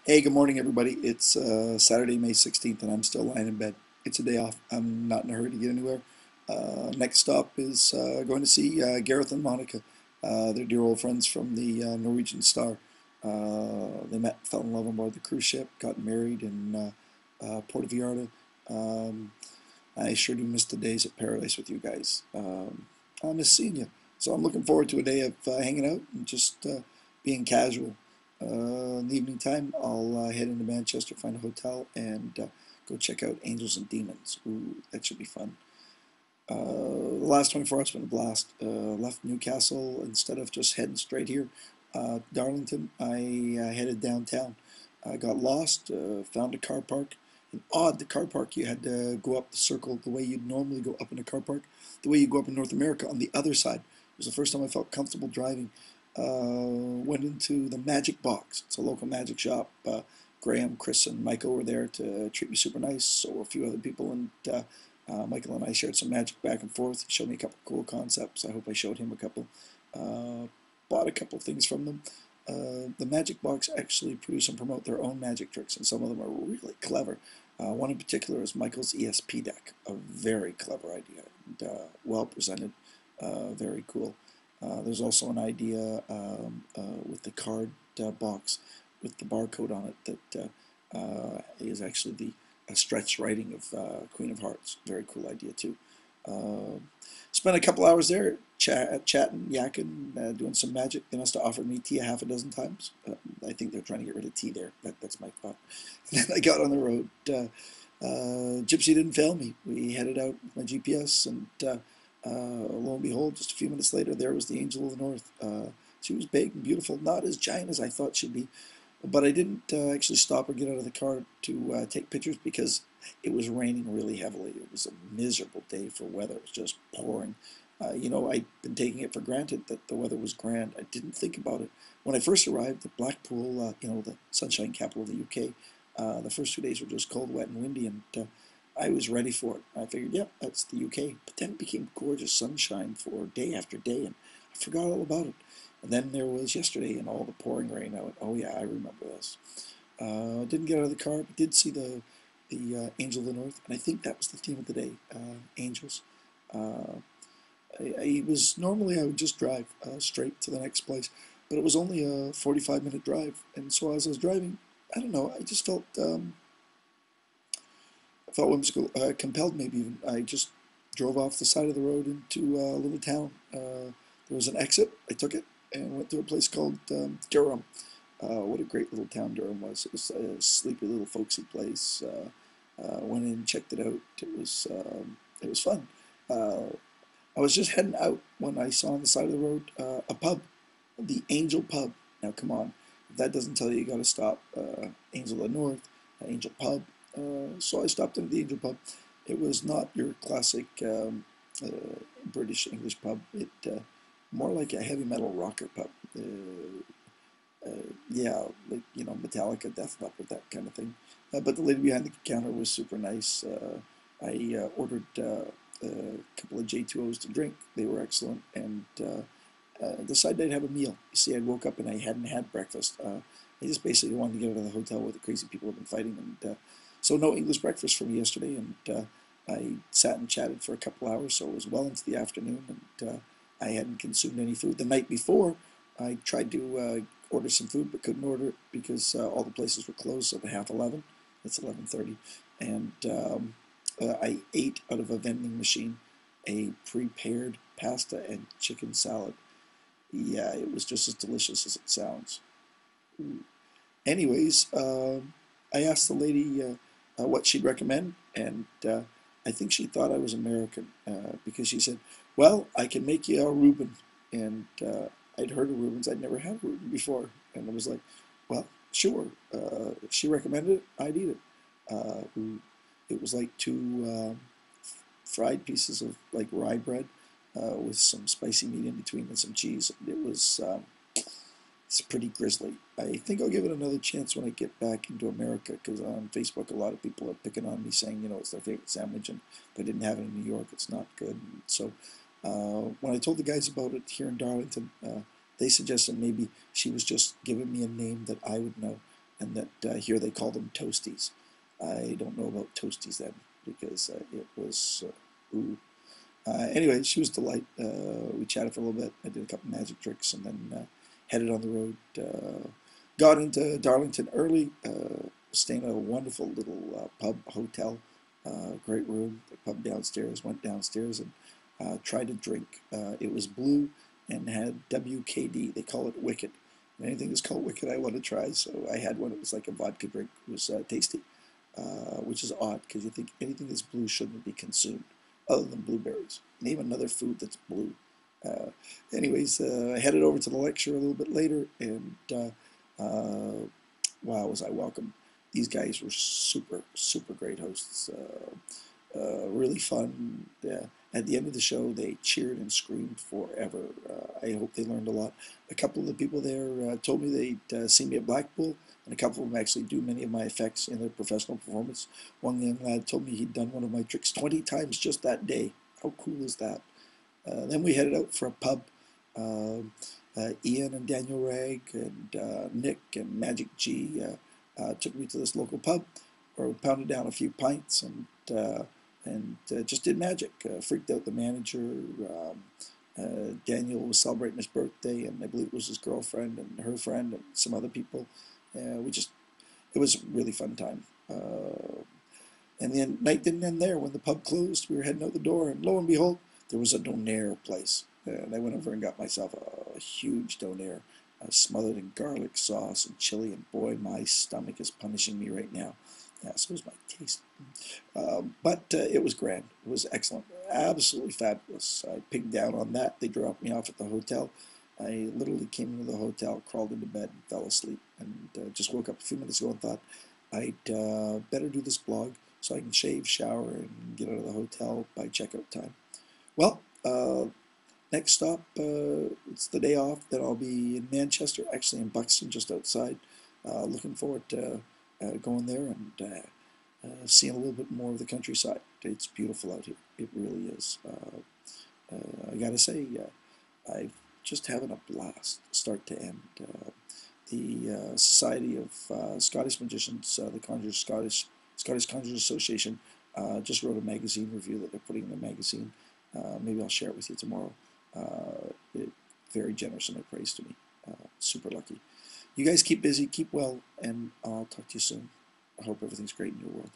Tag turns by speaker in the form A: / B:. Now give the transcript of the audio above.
A: Hey, good morning, everybody. It's Saturday, May 16th, and I'm still lying in bed. It's a day off. I'm not in a hurry to get anywhere. Next stop is going to see Gareth and Monica. They're dear old friends from the Norwegian Star. They met, fell in love on board the cruise ship, got married in Puerto Vallarta. Um, I sure do miss the days at Paradise with you guys. I miss seeing you. So I'm looking forward to a day of hanging out and just being casual. In the evening time, I'll head into Manchester, find a hotel, and go check out Angels and Demons. Ooh, that should be fun. The last 24 hours has been a blast. Left Newcastle instead of just heading straight here, Darlington. I headed downtown. I got lost, found a car park. And odd, the car park, you had to go up the circle the way you'd normally go up in a car park, the way you go up in North America on the other side. It was the first time I felt comfortable driving. Went into the Magic Box. It's a local magic shop. Graham, Chris, and Michael were there to treat me super nice. So were a few other people, and Michael and I shared some magic back and forth. He showed me a couple cool concepts. I hope I showed him a couple. Uh, Bought a couple things from them. The Magic Box actually produce and promote their own magic tricks, and some of them are really clever. One in particular is Michael's ESP deck, a very clever idea, and well presented, very cool. There's also an idea with the card box with the barcode on it that is actually the stretched writing of Queen of Hearts. Very cool idea too. Uh, Spent a couple hours there chatting, yakking, doing some magic. They must have offered me tea a half a dozen times. I think they're trying to get rid of tea there. That's my thought. And then I got on the road. Gypsy didn't fail me. We headed out with my GPS, and lo and behold, just a few minutes later, there was the Angel of the North. She was big and beautiful, not as giant as I thought she'd be, but I didn't actually stop or get out of the car to take pictures because it was raining really heavily. It was a miserable day for weather. It was just pouring. I'd been taking it for granted that the weather was grand. I didn't think about it. When I first arrived at Blackpool, the sunshine capital of the UK, the first 2 days were just cold, wet, and windy, and I was ready for it. I figured, yep, that's the UK. But then it became gorgeous sunshine for day after day, and I forgot all about it. And then there was yesterday and all the pouring rain. I went, oh yeah, I remember this. Didn't get out of the car, but did see the Angel of the North, and I think that was the theme of the day, angels. Uh, I was normally I would just drive straight to the next place, but it was only a 45-minute drive, and so as I was driving, I don't know, I just felt whimsical, compelled maybe even. I just drove off the side of the road into a little town. There was an exit. I took it and went to a place called Jerome. What a great little town Durham was. It was a sleepy little folksy place. Went in, checked it out. It was fun. Uh, I was just heading out when I saw on the side of the road a pub, the Angel Pub. Now, come on, if that doesn't tell you, you got to stop. Angel of the North, Angel Pub. So I stopped into the Angel Pub. It was not your classic uh, British English pub. It more like a heavy metal rocker pub. Yeah, like Metallica, Death Leppard, that kind of thing. But the lady behind the counter was super nice. I ordered a couple of J2Os to drink. They were excellent, and decided I'd have a meal. You see, I woke up and I hadn't had breakfast. I just basically wanted to get out of the hotel where the crazy people have been fighting, and so no English breakfast for me yesterday. And I sat and chatted for a couple hours, so it was well into the afternoon, and I hadn't consumed any food. The night before, I tried to order some food, but couldn't order it because all the places were closed at half 11. It's 11:30, and I ate out of a vending machine a prepared pasta and chicken salad. Yeah, it was just as delicious as it sounds. Anyways, I asked the lady what she'd recommend, and I think she thought I was American because she said, "Well, I can make you a Reuben," and I'd heard of Reubens. I'd never had a Reuben before, and I was like, "Well, sure." If she recommended it, I'd eat it. Uh, it was like two fried pieces of like rye bread with some spicy meat in between and some cheese. It was it's pretty grisly. I think I'll give it another chance when I get back into America because on Facebook a lot of people are picking on me saying it's their favorite sandwich and if I didn't have it in New York it's not good. And so when I told the guys about it here in Darlington, they suggested maybe she was just giving me a name that I would know. and that here they call them toasties. I don't know about toasties then because it was ooh. Anyway, she was a delight. We chatted for a little bit. I did a couple magic tricks and then headed on the road. Got into Darlington early, staying at a wonderful little pub hotel. Great room. The pub downstairs. Went downstairs and tried to drink. It was blue and had WKD. They call it Wicked. And anything that's called Wicked, I want to try. So I had one. It was like a vodka drink. It was tasty, which is odd because you think anything that's blue shouldn't be consumed, other than blueberries. Name another food that's blue. Uh, anyways, I headed over to the lecture a little bit later, and wow, was I welcome. These guys were super, super great hosts. Really fun. At the end of the show, they cheered and screamed forever. I hope they learned a lot. A couple of the people there told me they'd seen me at Blackpool, and a couple of them actually do many of my effects in their professional performance. One young lad told me he'd done one of my tricks 20 times just that day. How cool is that? Then we headed out for a pub. Ian and Daniel Ragg and Nick and Magic G took me to this local pub where we pounded down a few pints and just did magic. Freaked out the manager. Daniel was celebrating his birthday, and I believe it was his girlfriend and her friend and some other people. It was a really fun time. And the night didn't end there. When the pub closed, we were heading out the door, and lo and behold, there was a donair place. And I went over and got myself a huge donair, smothered in garlic sauce and chili, and boy, my stomach is punishing me right now. Yeah, so was my taste. But it was grand. It was excellent. Absolutely fabulous. I pigged down on that. They dropped me off at the hotel. I literally came into the hotel, crawled into bed, and fell asleep, and just woke up a few minutes ago and thought I'd better do this blog so I can shave, shower, and get out of the hotel by checkout time. Well, next stop, it's the day off. Then I'll be in Manchester, actually in Buxton, just outside. Looking forward to going there and seeing a little bit more of the countryside. It's beautiful out here. It really is. I gotta say, I'm just having a blast, start to end. The Society of Scottish Magicians, the Scottish Conjurers Association, just wrote a magazine review that they're putting in the magazine. Maybe I'll share it with you tomorrow. Very generous in their praise to me. Super lucky. You guys keep busy, keep well, and I'll talk to you soon. I hope everything's great in your world.